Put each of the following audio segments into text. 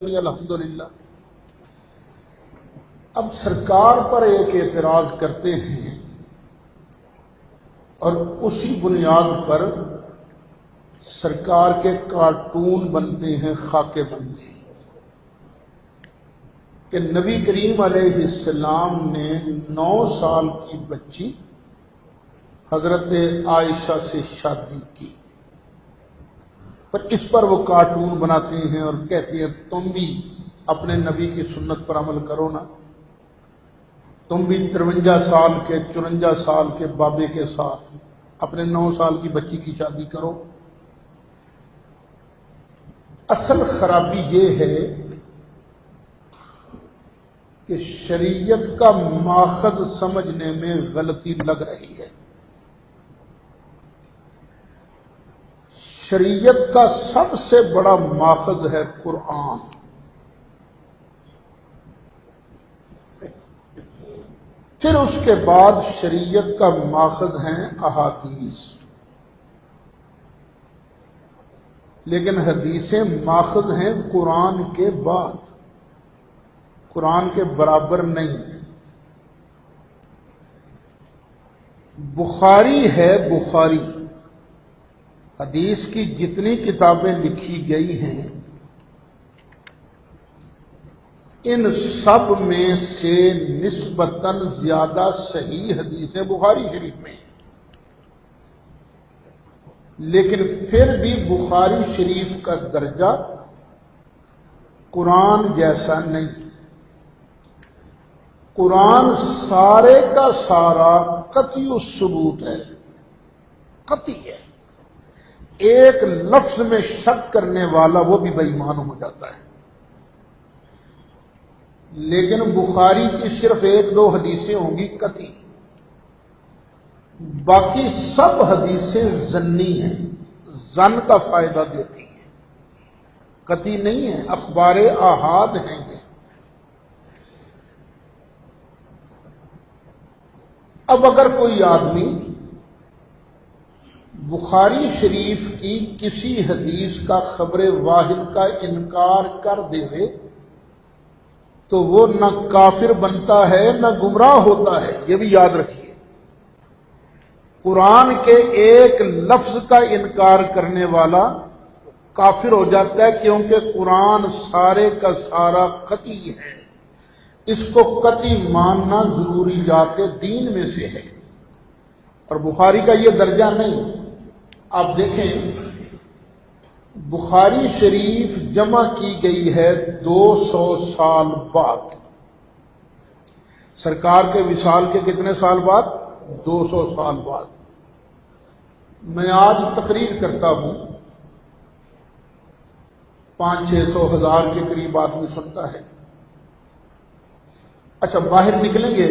الحمدللہ۔ اب سرکار پر ایک اعتراض کرتے ہیں اور اسی بنیاد پر سرکار کے کارٹون بنتے ہیں، خاکے بنتے ہیں کہ نبی کریم علیہ السلام نے 9 سال کی بچی حضرت عائشہ سے شادی کی، پر اس پر وہ کارٹون بناتے ہیں اور کہتے ہیں تم بھی اپنے نبی کی سنت پر عمل کرو نا، تم بھی 53 سال کے 54 سال کے بابے کے ساتھ اپنے 9 سال کی بچی کی شادی کرو۔ اصل خرابی یہ ہے کہ شریعت کا ماخذ سمجھنے میں غلطی لگ رہی ہے۔ شریعت کا سب سے بڑا ماخذ ہے قرآن، پھر اس کے بعد شریعت کا ماخذ ہیں احادیث، لیکن حدیثیں ماخذ ہیں قرآن کے بعد، قرآن کے برابر نہیں۔ بخاری ہے، بخاری حدیث کی جتنی کتابیں لکھی گئی ہیں ان سب میں سے نسبتاً زیادہ صحیح حدیثیں بخاری شریف میں ہیں، لیکن پھر بھی بخاری شریف کا درجہ قرآن جیسا نہیں۔ قرآن سارے کا سارا قطعی الثبوت ہے، قطعی ہے، ایک لفظ میں شک کرنے والا وہ بھی بے ایمان ہو جاتا ہے۔ لیکن بخاری کی صرف 1-2 حدیثیں ہوں گی قطعی، باقی سب حدیثیں ظنی ہیں، ظن کا فائدہ دیتی ہیں، قطعی نہیں ہیں، اخبار احاد ہیں یہ۔ اب اگر کوئی آدمی بخاری شریف کی کسی حدیث کا خبر واحد کا انکار کر دے تو وہ نہ کافر بنتا ہے نہ گمراہ ہوتا ہے، یہ بھی یاد رکھیے۔ قرآن کے ایک لفظ کا انکار کرنے والا کافر ہو جاتا ہے، کیونکہ قرآن سارے کا سارا قطعی ہے، اس کو قطعی ماننا ضروریات دین میں سے ہے، اور بخاری کا یہ درجہ نہیں۔ آپ دیکھیں بخاری شریف جمع کی گئی ہے 200 سال بعد، سرکار کے وصال کے کتنے سال بعد؟ 200 سال بعد۔ میں آج تقریر کرتا ہوں، 500-600 ہزار کے قریب آدمی سنتا ہے۔ اچھا باہر نکلیں گے،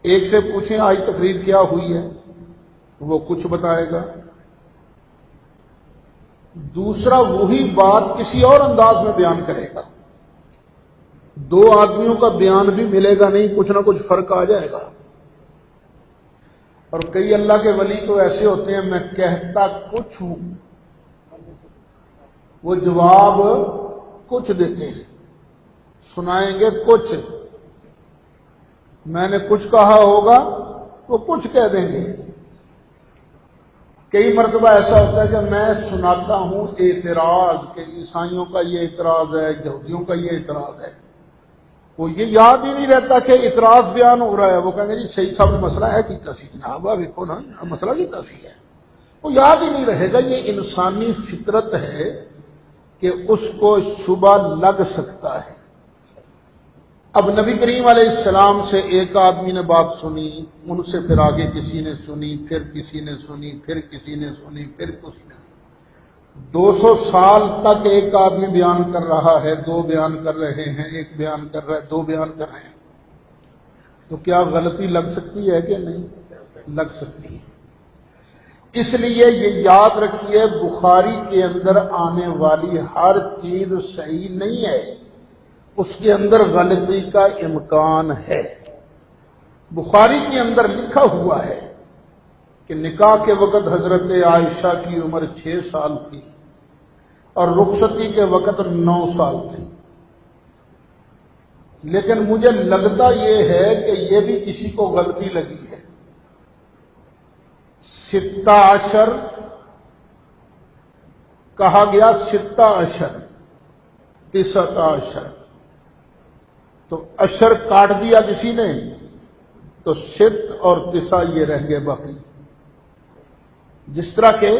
ایک سے پوچھیں آج تقریر کیا ہوئی ہے، وہ کچھ بتائے گا، دوسرا وہی بات کسی اور انداز میں بیان کرے گا، 2 آدمیوں کا بیان بھی ملے گا نہیں، کچھ نہ کچھ فرق آ جائے گا۔ اور کئی اللہ کے ولی تو ایسے ہوتے ہیں، میں کہتا کچھ ہوں، وہ جواب کچھ دیتے ہیں، سنائیں گے کچھ، میں نے کچھ کہا ہوگا وہ کچھ کہہ دیں گے۔ کئی مرتبہ ایسا ہوتا ہے کہ میں سناتا ہوں اعتراض کہ عیسائیوں کا یہ اعتراض ہے، یہودیوں کا یہ اعتراض ہے، وہ یہ یاد ہی نہیں رہتا کہ اعتراض بیان ہو رہا ہے، وہ کہیں گے جی صحیح صاحب مسئلہ ہے کی تفصیل جناب، دیکھو نا مسئلہ کی تفصیل ہے، وہ یاد ہی نہیں رہے گا۔ یہ انسانی فطرت ہے کہ اس کو شبہ لگ سکتا ہے۔ اب نبی کریم علیہ السلام سے ایک آدمی نے بات سنی، ان سے پھر آگے کسی نے سنی، پھر کسی نے سنی، پھر کسی نے سنی، پھر کسی نے سنی، 200 سال تک ایک آدمی بیان کر رہا ہے، 2 بیان کر رہے ہیں، 1 بیان کر رہا ہے، 2 بیان کر رہے ہیں، تو کیا غلطی لگ سکتی ہے کہ نہیں؟ لگ سکتی ہے۔ اس لیے یہ یاد رکھیے بخاری کے اندر آنے والی ہر چیز صحیح نہیں ہے، اس کے اندر غلطی کا امکان ہے۔ بخاری کے اندر لکھا ہوا ہے کہ نکاح کے وقت حضرت عائشہ کی عمر 6 سال تھی اور رخصتی کے وقت 9 سال تھی. لیکن مجھے لگتا یہ ہے کہ یہ بھی کسی کو غلطی لگی ہے. 16 کہا گیا، 16 19 تو اشر کاٹ دیا کسی نے، تو 6 اور 9 یہ رہ گئے باقی. جس طرح کہ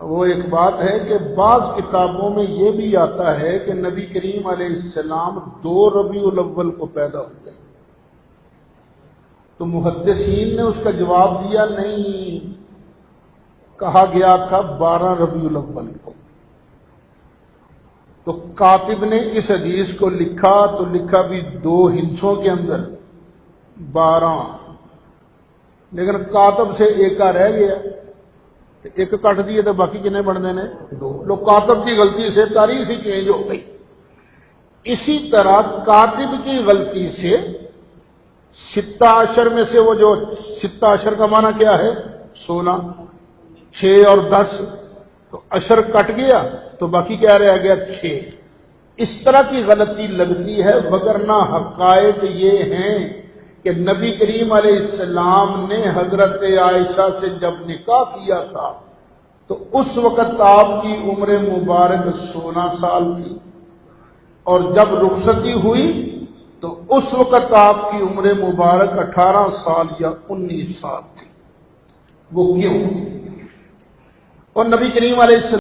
وہ ایک بات ہے کہ بعض کتابوں میں یہ بھی آتا ہے کہ نبی کریم علیہ السلام 2 ربیع الاول کو پیدا ہوئے. تو محدثین نے اس کا جواب دیا نہیں، کہا گیا تھا 12 ربیع الاول کو. تو کاتب نے اس حدیث کو لکھا تو لکھا بھی 2 ہندسوں کے اندر 12، لیکن کاتب سے ایک کا رہ گیا، ایک کٹ دیے تو باقی کتنے بن دینے 2. لوگ کاتب کی غلطی سے تاریخ ہی چینج ہو گئی. اسی طرح کاتب کی غلطی سے 16 میں سے وہ جو 16 کا معنی کیا ہے 16، 6 اور 10 تو اشر کٹ گیا تو باقی کیا رہ گیا 6. اس طرح کی غلطی لگتی ہے، وگرنہ حقائق یہ ہیں کہ نبی کریم علیہ السلام نے حضرت عائشہ سے جب نکاح کیا تھا تو اس وقت آپ کی عمر مبارک 16 سال تھی، اور جب رخصتی ہوئی تو اس وقت آپ کی عمر مبارک 18 سال یا 19 سال تھی. وہ کیوں؟ اور نبی کریم علیہ السلام